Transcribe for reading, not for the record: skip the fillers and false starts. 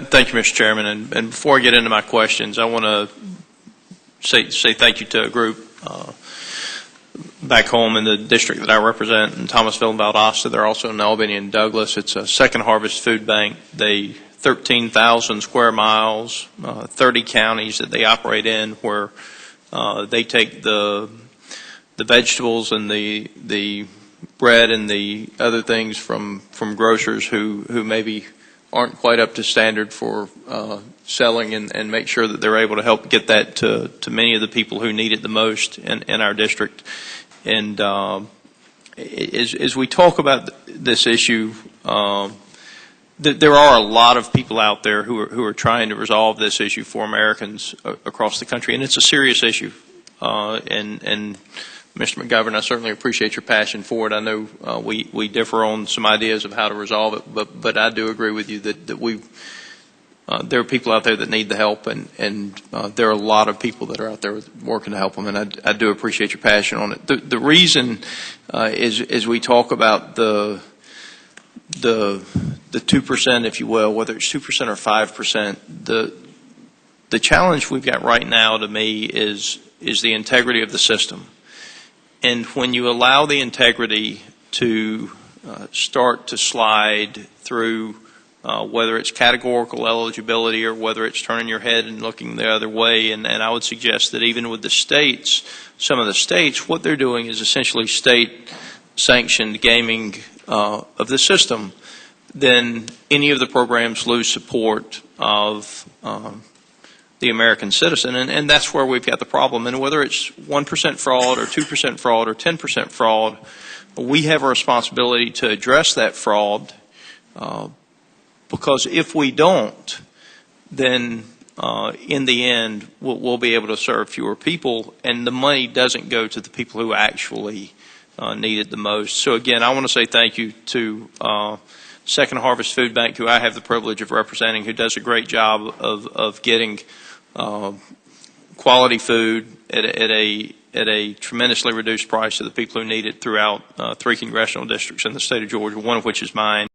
Thank you, Mr. Chairman. And before I get into my questions, I want to say thank you to a group back home in the district that I represent in Thomasville and Valdosta. They're also in Albany and Douglas. It's a Second Harvest Food Bank. They 13,000 square miles, 30 counties that they operate in, where they take the vegetables and the bread and the other things from grocers who maybe aren't quite up to standard for selling, and make sure that they're able to help get that to many of the people who need it the most in our district. And as we talk about this issue, there are a lot of people out there who are trying to resolve this issue for Americans across the country, and it's a serious issue. And Mr. McGovern, I certainly appreciate your passion for it. I know we differ on some ideas of how to resolve it, but I do agree with you that there are people out there that need the help, and there are a lot of people that are out there working to help them, and I do appreciate your passion on it. The reason is, as we talk about the 2%, if you will, whether it's 2% or 5%, the challenge we've got right now, to me, is the integrity of the system. And when you allow the integrity to start to slide through, whether it's categorical eligibility or whether it's turning your head and looking the other way, and I would suggest that even with the states, some of the states, what they're doing is essentially state-sanctioned gaming of the system, then any of the programs lose support of the American citizen, and that's where we've got the problem. And whether it's 1% fraud or 2% fraud or 10% fraud, we have a responsibility to address that fraud, because if we don't, then in the end we'll be able to serve fewer people, and the money doesn't go to the people who actually need it the most. So again, I want to say thank you to Second Harvest Food Bank, who I have the privilege of representing, who does a great job of getting quality food at a tremendously reduced price to the people who need it throughout 3 congressional districts in the state of Georgia, one of which is mine.